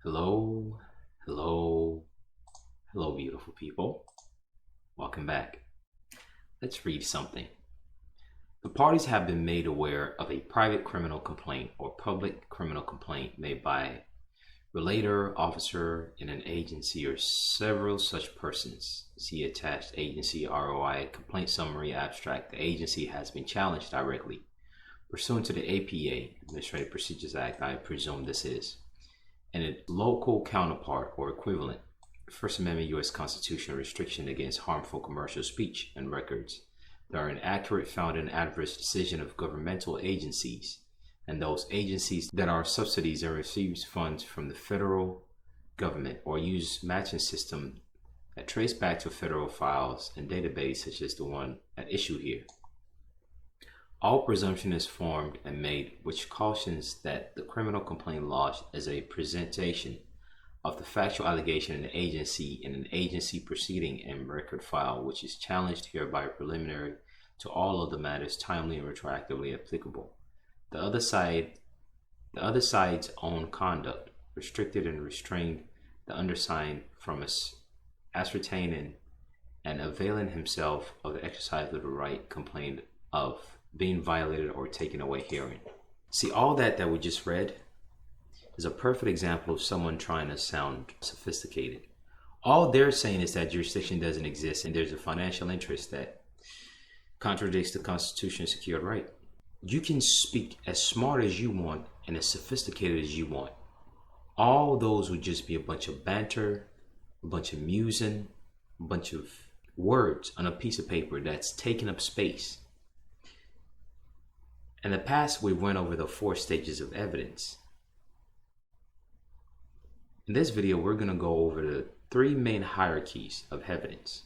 Hello, hello, hello, beautiful people. Welcome back. Let's read something. The parties have been made aware of a private criminal complaint or public criminal complaint made by relator, officer in an agency, or several such persons. See attached agency ROI complaint summary abstract. The agency has been challenged directly pursuant to the APA, Administrative Procedures Act. I presume this is, and its local counterpart or equivalent, First Amendment U.S. Constitution restriction against harmful commercial speech and records that are inaccurate, found in adverse decision of governmental agencies and those agencies that are subsidies and receives funds from the federal government or use matching system that trace back to federal files and database such as the one at issue here. All presumption is formed and made which cautions that the criminal complaint lodged as a presentation of the factual allegation in an agency proceeding and record file which is challenged hereby preliminary to all of the matters timely and retroactively applicable. The other side's own conduct restricted and restrained the undersigned from ascertaining and availing himself of the exercise of the right complained of being violated or taken away herein. See, all that we just read is a perfect example of someone trying to sound sophisticated. All they're saying is that jurisdiction doesn't exist and there's a financial interest that contradicts the Constitution secured right. You can speak as smart as you want and as sophisticated as you want. All those would just be a bunch of banter, a bunch of musing, a bunch of words on a piece of paper that's taking up space. In the past, we went over the 4 stages of evidence. In this video, we're going to go over the 3 main hierarchies of evidence.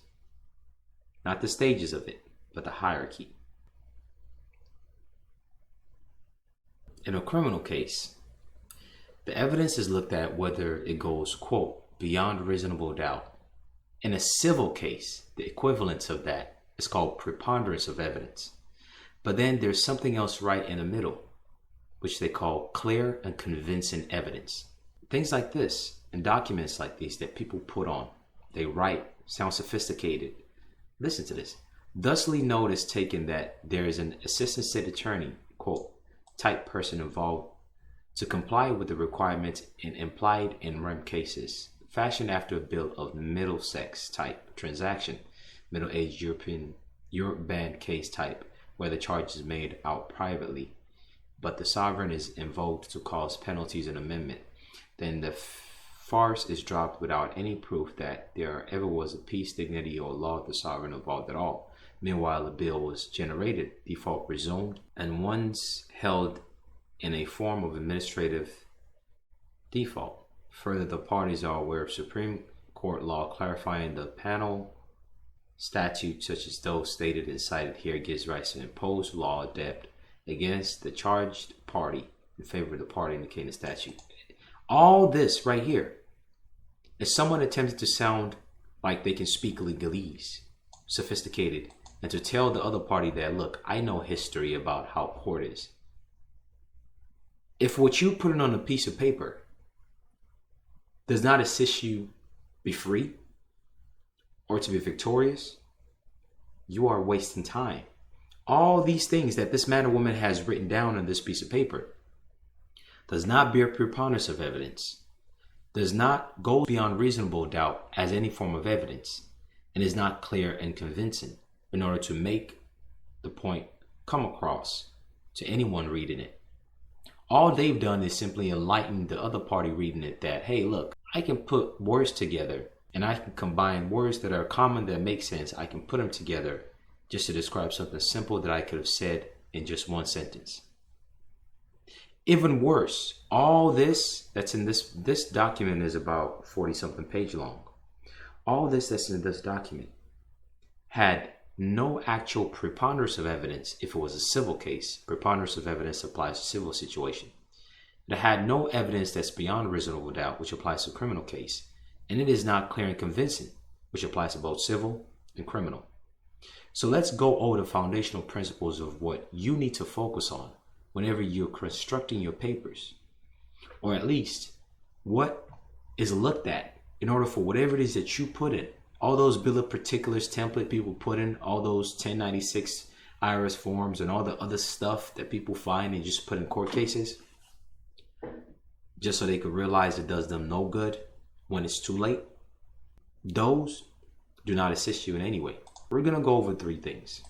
Not the stages of it, but the hierarchy. In a criminal case, the evidence is looked at whether it goes, quote, beyond reasonable doubt. In a civil case, the equivalence of that is called preponderance of evidence. But then there's something else right in the middle, which they call clear and convincing evidence. Things like this and documents like these that people put on, they write, sound sophisticated. Listen to this. Thusly note is taken that there is an assistant state attorney, quote, type person involved to comply with the requirements in implied in rem cases, fashioned after a bill of Middlesex type transaction, middle-aged European case type, where the charge is made out privately, but the sovereign is invoked to cause penalties and amendment. Then the farce is dropped without any proof that there ever was a peace, dignity, or law of the sovereign involved at all. Meanwhile, the bill was generated, default presumed, and once held in a form of administrative default. Further, the parties are aware of Supreme Court law clarifying the panel statute such as those stated and cited here gives rights to impose law or debt against the charged party in favor of the party indicating the statute. All this right here is someone attempting to sound like they can speak legalese, sophisticated, and to tell the other party that, look, I know history about how court is. If what you put on a piece of paper does not assist you be free or to be victorious, you are wasting time. All these things that this man or woman has written down on this piece of paper does not bear preponderance of evidence, does not go beyond reasonable doubt as any form of evidence, and is not clear and convincing in order to make the point come across to anyone reading it. All they've done is simply enlighten the other party reading it that, hey, look, I can put words together and I can combine words that are common that make sense. I can put them together just to describe something simple that I could have said in just one sentence. Even worse, all this that's in this document is about 40-something page long. All this that's in this document had no actual preponderance of evidence. If it was a civil case, preponderance of evidence applies to civil situation. It had no evidence that's beyond reasonable doubt, which applies to criminal case. And it is not clear and convincing, which applies to both civil and criminal. So let's go over the foundational principles of what you need to focus on whenever you're constructing your papers, or at least what is looked at in order for whatever it is that you put in, all those bill of particulars template people put in, all those 1096 IRS forms and all the other stuff that people find and just put in court cases, just so they could realize it does them no good when it's too late. Those do not assist you in any way. We're going to go over three things.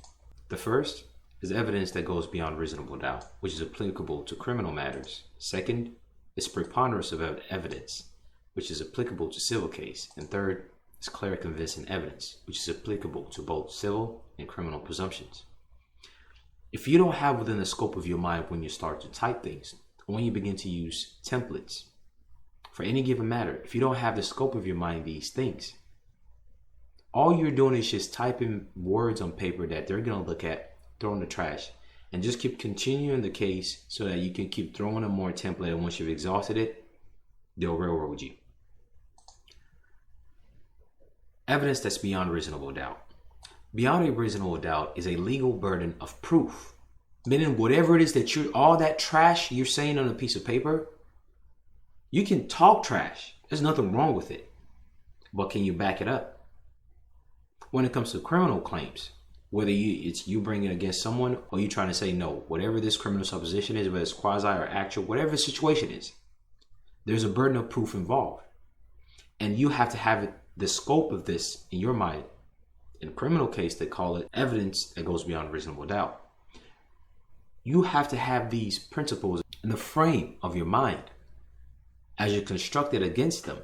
The first is evidence that goes beyond reasonable doubt, which is applicable to criminal matters. Second is preponderance of evidence, which is applicable to civil case. And third is clear and convincing evidence, which is applicable to both civil and criminal presumptions. If you don't have within the scope of your mind when you start to type things, or when you begin to use templates for any given matter, if you don't have the scope of your mind these things, all you're doing is just typing words on paper that they're going to look at, throw in the trash, and just keep continuing the case so that you can keep throwing them more template, and once you've exhausted it, they'll railroad you. Evidence that's beyond reasonable doubt. Beyond a reasonable doubt is a legal burden of proof. Meaning whatever it is that all that trash you're saying on a piece of paper, you can talk trash. There's nothing wrong with it. But can you back it up? When it comes to criminal claims, whether it's you bringing it against someone or you trying to say no, whatever this criminal supposition is, whether it's quasi or actual, whatever the situation is, there's a burden of proof involved. And you have to have the scope of this in your mind. In a criminal case, they call it evidence that goes beyond reasonable doubt. You have to have these principles in the frame of your mind as you construct it against them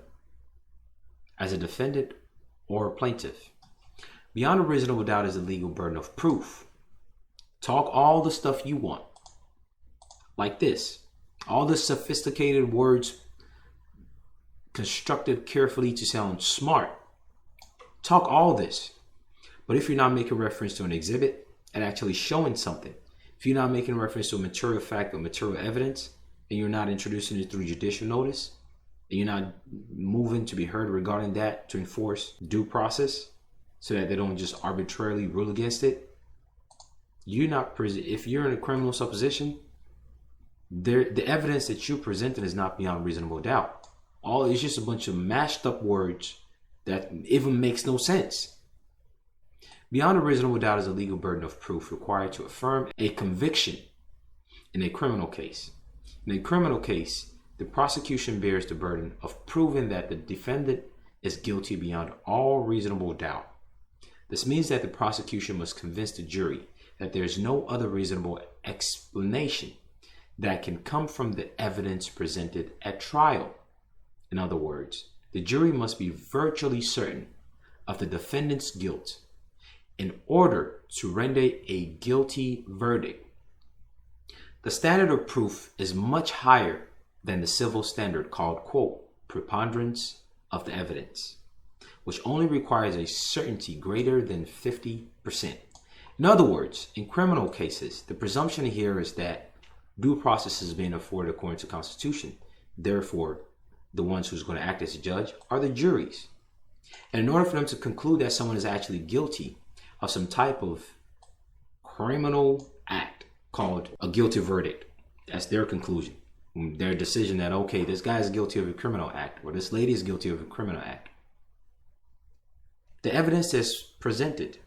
as a defendant or a plaintiff. Beyond a reasonable doubt is a legal burden of proof. Talk all the stuff you want. Like this. All the sophisticated words constructed carefully to sound smart. Talk all this. But if you're not making reference to an exhibit and actually showing something, if you're not making reference to a material fact or material evidence, and you're not introducing it through judicial notice, and you're not moving to be heard regarding that to enforce due process, so that they don't just arbitrarily rule against it, you're not present. If you're in a criminal supposition, the evidence that you're presenting is not beyond reasonable doubt. All it's just a bunch of mashed up words that even makes no sense. Beyond a reasonable doubt is a legal burden of proof required to affirm a conviction in a criminal case. In a criminal case, the prosecution bears the burden of proving that the defendant is guilty beyond all reasonable doubt. This means that the prosecution must convince the jury that there is no other reasonable explanation that can come from the evidence presented at trial. In other words, the jury must be virtually certain of the defendant's guilt in order to render a guilty verdict. The standard of proof is much higher than the civil standard called, quote, preponderance of the evidence, which only requires a certainty greater than 50%. In other words, in criminal cases, the presumption here is that due process is being afforded according to the Constitution. Therefore, the ones who's going to act as a judge are the juries. And in order for them to conclude that someone is actually guilty of some type of criminal act called a guilty verdict, that's their conclusion. Their decision that, okay, this guy is guilty of a criminal act, or this lady is guilty of a criminal act. The evidence is presented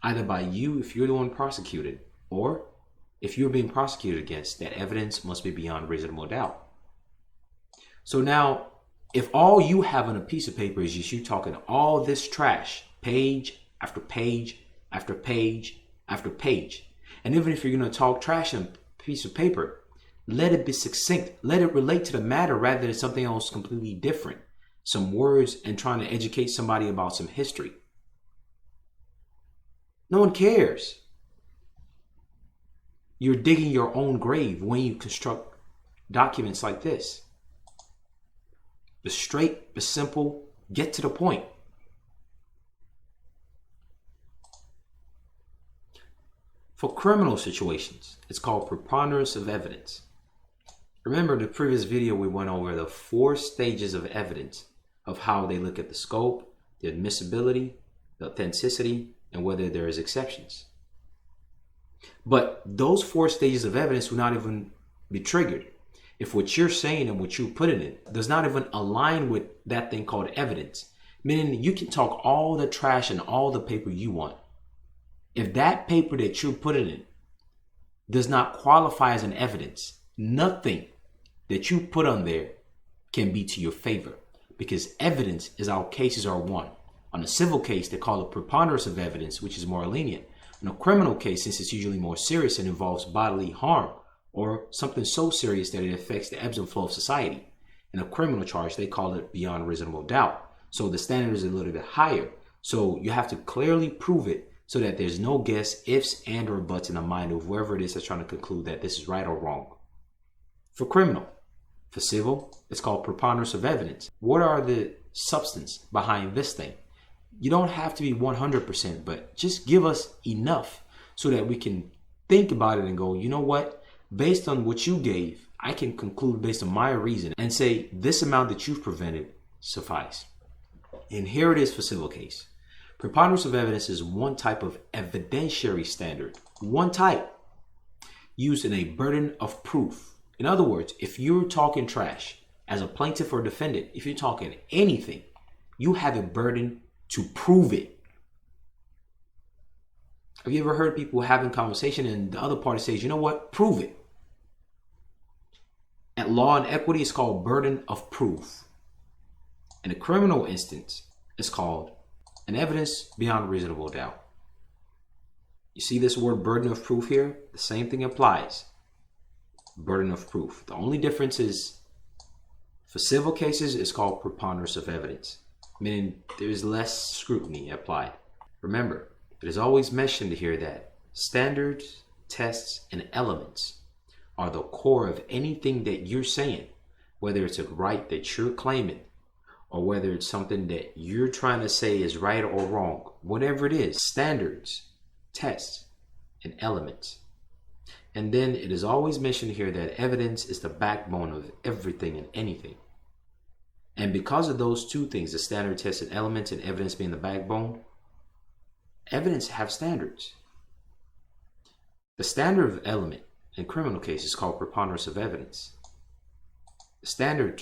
either by you if you're the one prosecuted, or if you're being prosecuted against, that evidence must be beyond reasonable doubt. So now, if all you have on a piece of paper is just you talking all this trash, page after page after page after page, and even if you're going to talk trash on a piece of paper, let it be succinct. Let it relate to the matter rather than something else completely different. Some words and trying to educate somebody about some history. No one cares. You're digging your own grave when you construct documents like this. Be straight, be simple, get to the point. For criminal situations, it's called preponderance of evidence. Remember the previous video we went over the 4 stages of evidence of how they look at the scope, the admissibility, the authenticity, and whether there is exceptions. But those 4 stages of evidence will not even be triggered if what you're saying and what you're putting in does not even align with that thing called evidence, meaning you can talk all the trash and all the paper you want. If that paper that you're putting in does not qualify as an evidence, nothing that you put on there can be to your favor, because evidence is how cases are won. On a civil case, they call it preponderance of evidence, which is more lenient. In a criminal case, since it's usually more serious and involves bodily harm or something so serious that it affects the ebbs and flow of society, in a criminal charge, they call it beyond reasonable doubt. So the standard is a little bit higher. So you have to clearly prove it so that there's no guess, ifs, and or buts in the mind of whoever it is that's trying to conclude that this is right or wrong. For criminal. For civil, it's called preponderance of evidence. What are the substance behind this thing? You don't have to be 100%, but just give us enough so that we can think about it and go, you know what? Based on what you gave, I can conclude based on my reason and say this amount that you've prevented suffice. And here it is for civil case. Preponderance of evidence is one type of evidentiary standard, one type used in a burden of proof. In other words, if you're talking trash as a plaintiff or defendant, if you're talking anything, you have a burden to prove it. Have you ever heard people having conversation and the other party says, you know what, prove it? At law and equity, it's called burden of proof. In a criminal instance, it's called an evidence beyond reasonable doubt. You see this word burden of proof here? The same thing applies. Burden of proof. The only difference is for civil cases, it's called preponderance of evidence, meaning there's less scrutiny applied. Remember, it is always mentioned here that standards, tests, and elements are the core of anything that you're saying, whether it's a right that you're claiming or whether it's something that you're trying to say is right or wrong. Whatever it is, standards, tests, and elements. And then it is always mentioned here that evidence is the backbone of everything and anything. And because of those two things, the standard, test, and elements, and evidence being the backbone, evidence have standards. The standard of element in criminal cases is called preponderance of evidence. The standard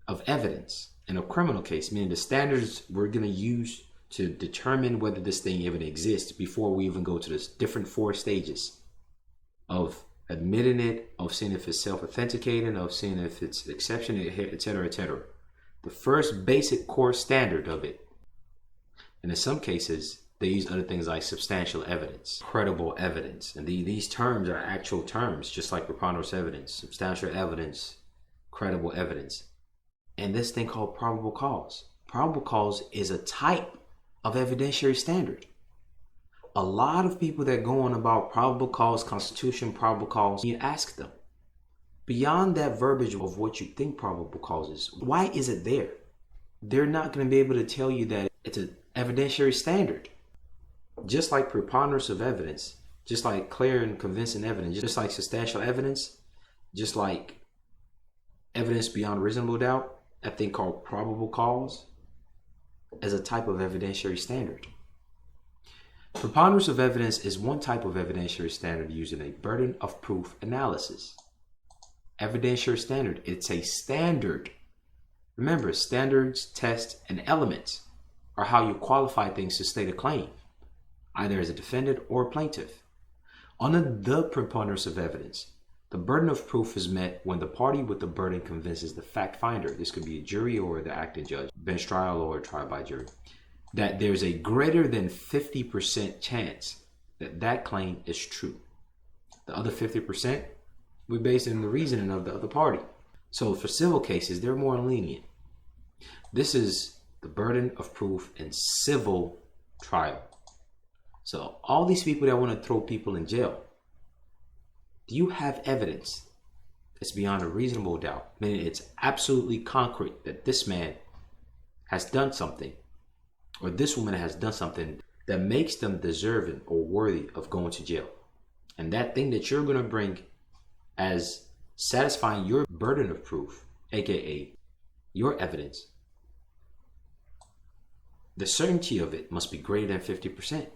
of evidence in a criminal case, meaning the standards we're going to use to determine whether this thing even exists before we even go to the different 4 stages of admitting it, of seeing if it's self-authenticating, of seeing if it's exception, etc., etc. The first basic core standard of it. And in some cases, they use other things like substantial evidence, credible evidence. And these terms are actual terms, just like preponderance evidence, substantial evidence, credible evidence. And this thing called probable cause. Probable cause is a type of evidentiary standard. A lot of people that go on about probable cause, constitution, probable cause, you ask them, beyond that verbiage of what you think probable cause is, why is it there? They're not going to be able to tell you that it's an evidentiary standard. Just like preponderance of evidence, just like clear and convincing evidence, just like substantial evidence, just like evidence beyond reasonable doubt, that thing called probable cause as a type of evidentiary standard. Preponderance of evidence is one type of evidentiary standard using a burden of proof analysis. Evidentiary standard, it's a standard. Remember, standards, tests, and elements are how you qualify things to state a claim, either as a defendant or plaintiff. Under the preponderance of evidence, the burden of proof is met when the party with the burden convinces the fact finder, this could be a jury or the acting judge, bench trial or trial by jury, that there's a greater than 50% chance that that claim is true. The other 50%, we're based on the reasoning of the other party. So for civil cases, they're more lenient. This is the burden of proof in civil trial. So all these people that want to throw people in jail, do you have evidence that's beyond a reasonable doubt? Meaning it's absolutely concrete that this man has done something, or this woman has done something that makes them deserving or worthy of going to jail. And that thing that you're going to bring as satisfying your burden of proof, aka your evidence, the certainty of it must be greater than 50%.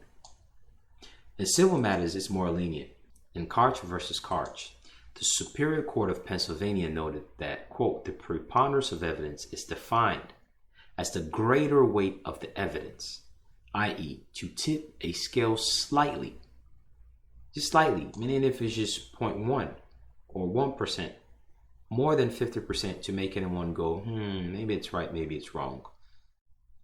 In civil matters, it's more lenient. In Karch versus Karch, The Superior Court of Pennsylvania noted that, quote, the preponderance of evidence is defined as the greater weight of the evidence, i.e., to tip a scale slightly, just slightly, meaning if it's just 0.1 or 1%, more than 50% to make anyone go, maybe it's right, maybe it's wrong.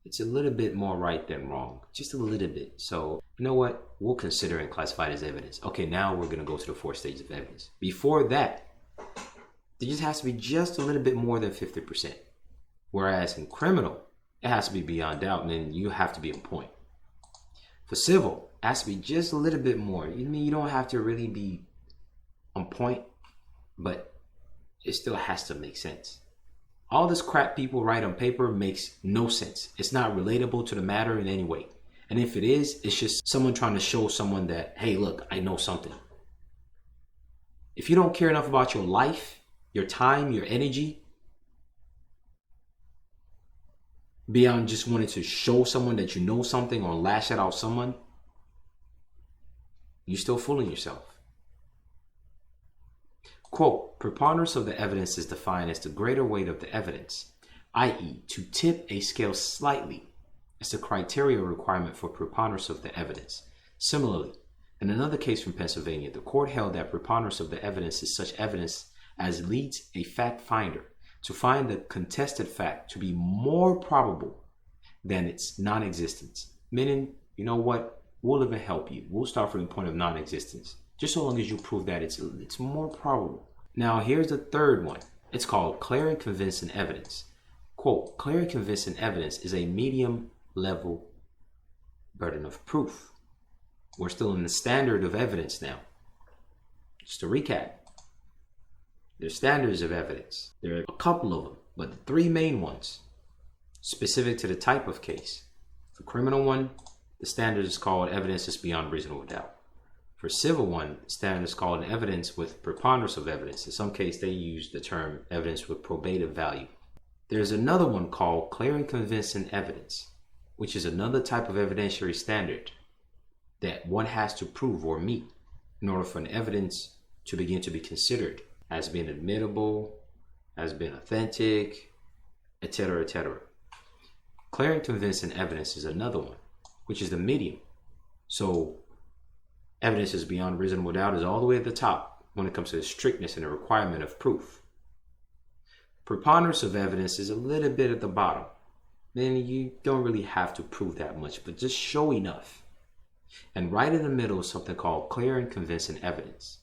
It's a little bit more right than wrong, just a little bit. So, you know what? We'll consider and classify it as evidence. Okay, now we're going to go to the 4 stages of evidence. Before that, there just has to be just a little bit more than 50%. Whereas in criminal, it has to be beyond doubt, and then you have to be on point. For civil, it has to be just a little bit more. You don't have to really be on point, but it still has to make sense. All this crap people write on paper makes no sense. It's not relatable to the matter in any way. And if it is, it's just someone trying to show someone that, hey, look, I know something. If you don't care enough about your life, your time, your energy, beyond just wanting to show someone that you know something or lash it out someone, you're still fooling yourself. Quote, preponderance of the evidence is defined as the greater weight of the evidence, i.e., to tip a scale slightly, as the criteria requirement for preponderance of the evidence. Similarly, in another case from Pennsylvania, the court held that preponderance of the evidence is such evidence as leads a fact finder to find the contested fact to be more probable than its non-existence. Meaning, you know what? We'll even help you. We'll start from the point of non-existence, just so long as you prove that it's more probable. Now, here's the third one. It's called clear and convincing evidence. Quote, clear and convincing evidence is a medium level burden of proof. We're still in the standard of evidence now. Just to recap, there's standards of evidence. There are a couple of them, but the 3 main ones, specific to the type of case. For criminal one, the standard is called evidence is beyond reasonable doubt. For civil one, the standard is called evidence with preponderance of evidence. In some case, they use the term evidence with probative value. There's another one called clear and convincing evidence, which is another type of evidentiary standard that one has to prove or meet in order for an evidence to begin to be considered as being admissible, as being authentic, etc., etc. Clear and convincing evidence is another one, which is the medium. So evidence is beyond reasonable doubt is all the way at the top when it comes to the strictness and the requirement of proof. Preponderance of evidence is a little bit at the bottom. Then you don't really have to prove that much, but just show enough. And right in the middle is something called clear and convincing evidence.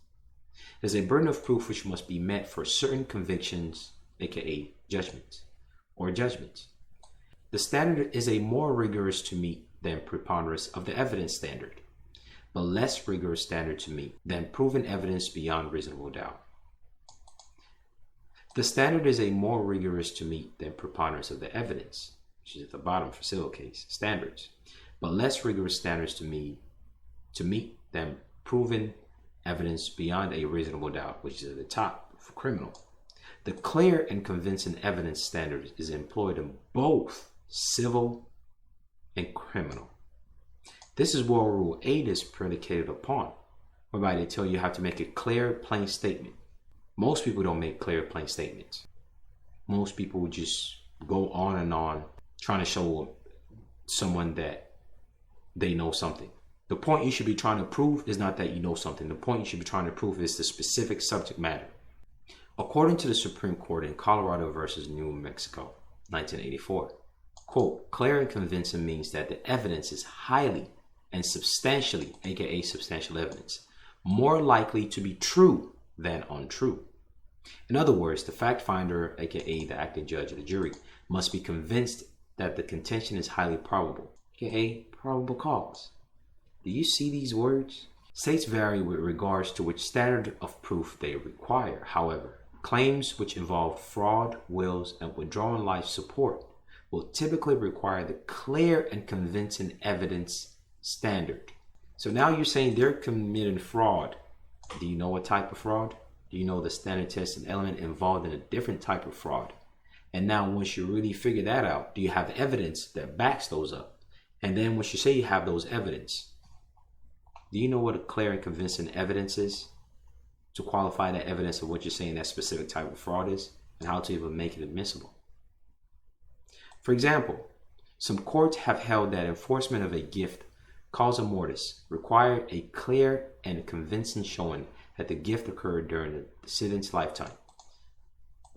There's a burden of proof which must be met for certain convictions, aka judgments, or judgments. The standard is a more rigorous to meet than preponderance of the evidence standard, but less rigorous standard to meet than proven evidence beyond reasonable doubt. The standard is a more rigorous to meet than preponderance of the evidence, which is at the bottom for civil case standards, but less rigorous standards to meet than proven evidence beyond a reasonable doubt, which is at the top for criminal. The clear and convincing evidence standard is employed in both civil and criminal. This is what Rule 8 is predicated upon, whereby they tell you have to make a clear, plain statement. Most people don't make clear, plain statements. Most people would just go on and on trying to show someone that they know something. The point you should be trying to prove is not that you know something. The point you should be trying to prove is the specific subject matter. According to the Supreme Court in Colorado versus New Mexico, 1984, quote, clear and convincing means that the evidence is highly and substantially, aka substantial evidence, more likely to be true than untrue. In other words, the fact finder, aka the acting judge or the jury, must be convinced that the contention is highly probable, aka probable cause. Do you see these words? States vary with regards to which standard of proof they require. However, claims which involve fraud, wills, and withdrawing life support will typically require the clear and convincing evidence standard. So now you're saying they're committing fraud. Do you know what type of fraud? Do you know the standard test and element involved in a different type of fraud? And now once you really figure that out, do you have evidence that backs those up? And then once you say you have those evidence, do you know what a clear and convincing evidence is? to qualify that evidence of what you're saying that specific type of fraud is, and how to even make it admissible. For example, some courts have held that enforcement of a gift causa mortis required a clear and convincing showing that the gift occurred during the decedent's lifetime.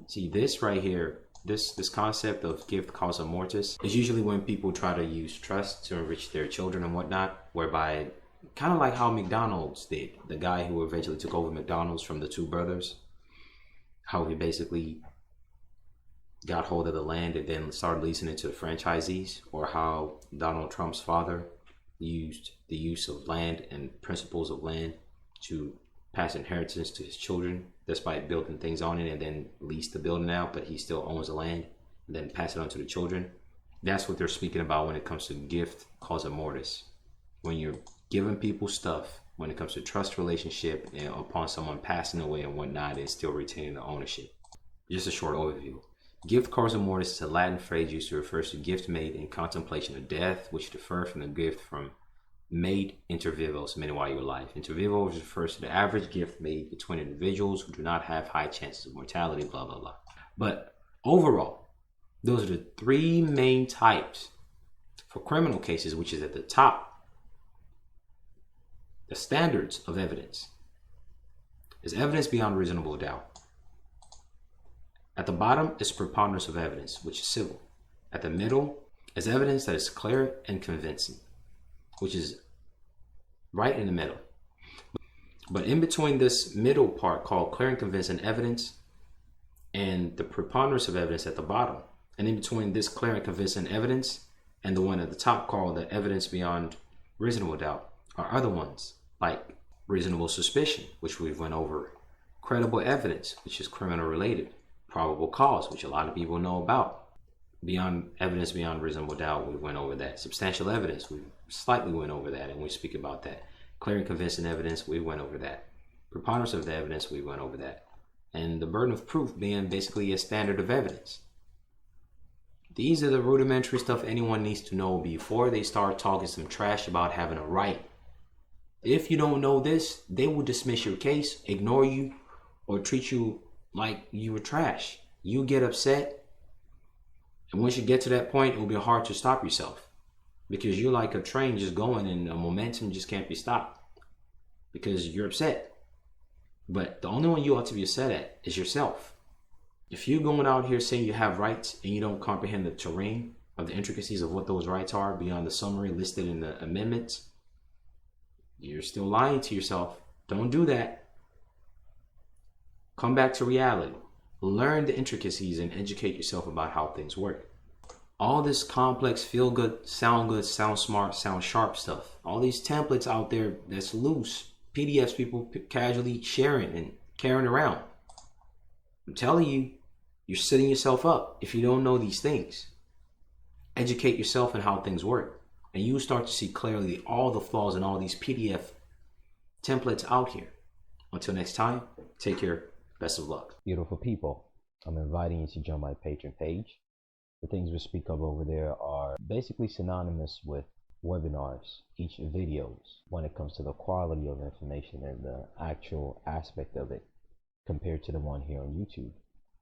See, this right here, this concept of gift causa mortis is usually when people try to use trust to enrich their children and whatnot, whereby kind of like how McDonald's did, the guy who eventually took over McDonald's from the two brothers, how he basically got hold of the land and then started leasing it to the franchisees, or how Donald Trump's father used the use of land and principles of land to pass inheritance to his children, despite building things on it, and then lease the building out, but he still owns the land, and then pass it on to the children. That's what they're speaking about when it comes to gift causa mortis. When you're giving people stuff, when it comes to trust relationship, and upon someone passing away and whatnot, and still retaining the ownership. Just a short overview. Gift causa mortis is a Latin phrase used to refer to gift made in contemplation of death, which differ from the gift from made inter vivos, meaning while you're alive. Inter vivos refers to the average gift made between individuals who do not have high chances of mortality, blah, blah, blah. But overall, those are the three main types for criminal cases, which is at the top. The standards of evidence is evidence beyond reasonable doubt. At the bottom is preponderance of evidence, which is civil. At the middle is evidence that is clear and convincing, which is right in the middle. But in between this middle part called clear and convincing evidence and the preponderance of evidence at the bottom, and in between this clear and convincing evidence and the one at the top called the evidence beyond reasonable doubt, are other ones like reasonable suspicion, which we've went over, credible evidence, which is criminal related, probable cause, which a lot of people know about, beyond evidence beyond reasonable doubt, we went over that. Substantial evidence, we slightly went over that, and we speak about that. Clear and convincing evidence, we went over that. Preponderance of the evidence, we went over that. And the burden of proof being basically a standard of evidence. These are the rudimentary stuff anyone needs to know before they start talking some trash about having a right. If you don't know this, they will dismiss your case, ignore you, or treat you like you were trash. You get upset, and once you get to that point, it will be hard to stop yourself, because you're like a train just going and a momentum just can't be stopped because you're upset. But the only one you ought to be upset at is yourself. If you're going out here saying you have rights and you don't comprehend the terrain of the intricacies of what those rights are beyond the summary listed in the amendments, you're still lying to yourself. Don't do that. Come back to reality. Learn the intricacies and educate yourself about how things work. All this complex, feel good, sound smart, sound sharp stuff. All these templates out there that's loose. PDFs people casually sharing and carrying around. I'm telling you, you're setting yourself up if you don't know these things. Educate yourself on how things work, and you'll start to see clearly all the flaws in all these PDF templates out here. Until next time, take care. Best of luck. Beautiful people, I'm inviting you to join my Patreon page. The things we speak of over there are basically synonymous with webinars, each videos, when it comes to the quality of information and the actual aspect of it compared to the one here on YouTube.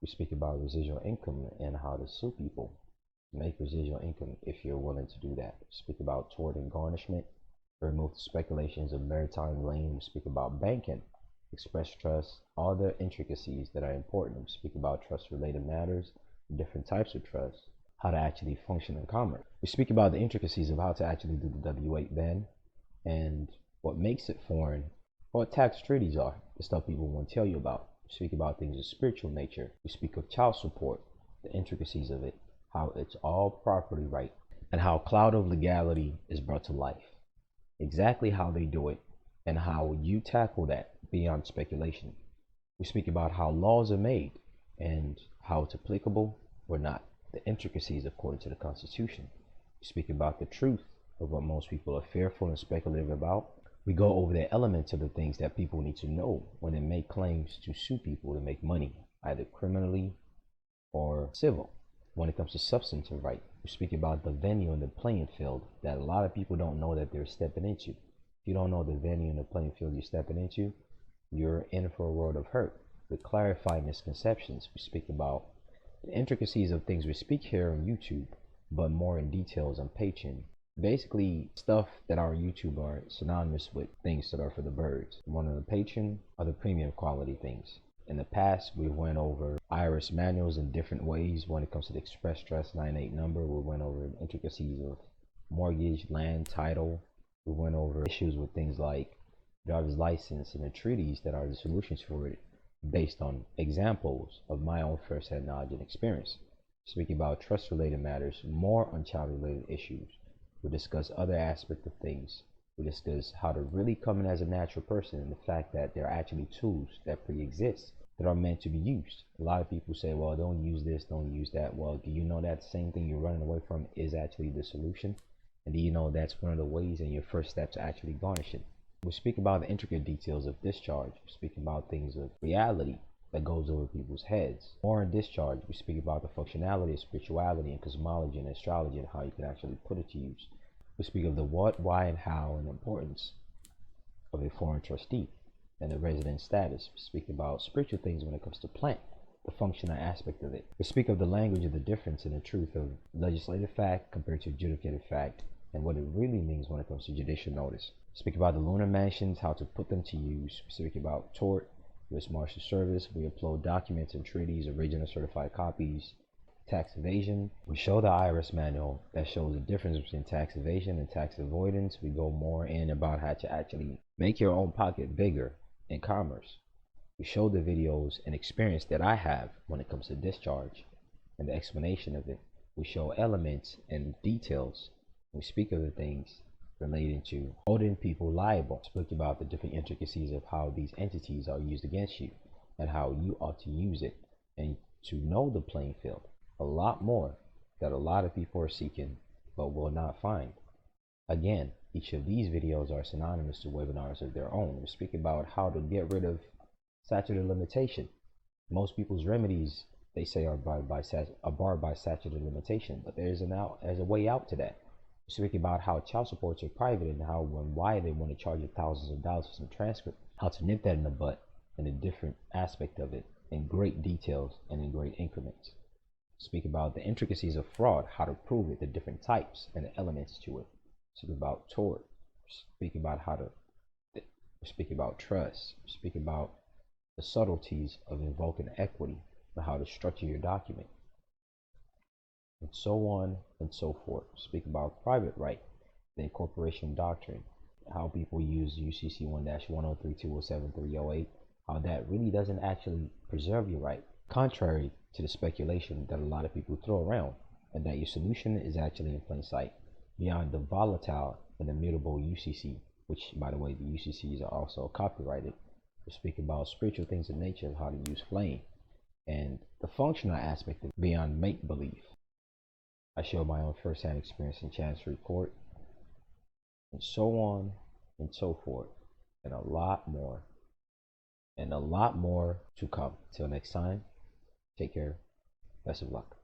We speak about residual income and how to sue people, make residual income if you're willing to do that. We speak about tort and garnishment, remove the speculations of maritime lien. We speak about banking, express trust, all the intricacies that are important. We speak about trust-related matters, different types of trust, how to actually function in commerce. We speak about the intricacies of how to actually do the W-8 ban and what makes it foreign, what tax treaties are, the stuff people won't tell you about. We speak about things of spiritual nature. We speak of child support, the intricacies of it, how it's all property right, and how cloud of legality is brought to life. Exactly how they do it and how you tackle that beyond speculation. We speak about how laws are made and how it's applicable or not, the intricacies according to the Constitution. We speak about the truth of what most people are fearful and speculative about. We go over the elements of the things that people need to know when they make claims to sue people to make money, either criminally or civil. When it comes to substantive right, we speak about the venue and the playing field that a lot of people don't know that they're stepping into. If you don't know the venue and the playing field you're stepping into, you're in for a world of hurt. We clarify misconceptions. We speak about the intricacies of things we speak here on YouTube, but more in details on Patreon. Basically, stuff that are on YouTube are synonymous with things that are for the birds. One on the Patreon are the premium quality things. In the past, we went over IRS manuals in different ways when it comes to the Express Trust 98 number. We went over the intricacies of mortgage, land, title. We went over issues with things like driver's license and the treaties that are the solutions for it based on examples of my own first-hand knowledge and experience. Speaking about trust-related matters, more on child-related issues. We discuss other aspects of things. We discuss how to really come in as a natural person and the fact that there are actually tools that pre-exist that are meant to be used. A lot of people say, well, don't use this, don't use that. Well, do you know that the same thing you're running away from is actually the solution? And do you know that's one of the ways and your first step to actually garnish it? We speak about the intricate details of discharge. We speak about things of reality that goes over people's heads. More in discharge, we speak about the functionality of spirituality and cosmology and astrology and how you can actually put it to use. We speak of the what, why, and how, and the importance of a foreign trustee and the resident status. We speak about spiritual things when it comes to plant, the functional aspect of it. We speak of the language of the difference and the truth of legislative fact compared to adjudicative fact and what it really means when it comes to judicial notice. We speak about the lunar mansions, how to put them to use. We speak about tort, U.S. Marshal Service. We upload documents and treaties, original certified copies. Tax evasion. We show the IRS manual that shows the difference between tax evasion and tax avoidance. We go more in about how to actually make your own pocket bigger in commerce. We show the videos and experience that I have when it comes to discharge and the explanation of it. We show elements and details. We speak of the things relating to holding people liable. Speak about the different intricacies of how these entities are used against you and how you ought to use it and to know the playing field. A lot more that a lot of people are seeking but will not find. Again, each of these videos are synonymous to webinars of their own. We speak about how to get rid of statute of limitation. Most people's remedies, they say, are barred by statute of limitation, but there's a way out to that. We speak about how child supports are private and how and why they want to charge you thousands of dollars for some transcript, how to nip that in the butt, and a different aspect of it in great details and in great increments. Speak about the intricacies of fraud, how to prove it, the different types and the elements to it. Speak about tort. Speak about speak about trust. Speak about the subtleties of invoking equity and how to structure your document, and so on and so forth. Speak about private right, the incorporation doctrine, how people use UCC 1-103207-308, how that really doesn't actually preserve your right, contrary to the speculation that a lot of people throw around, and that your solution is actually in plain sight beyond the volatile and immutable UCC, which, by the way, the UCCs are also copyrighted. We speak about spiritual things in nature, how to use flame, and the functional aspect of beyond make-believe. I show my own first-hand experience in Chancery Court, and so on and so forth, and a lot more to come. Till next time, take care. Best of luck.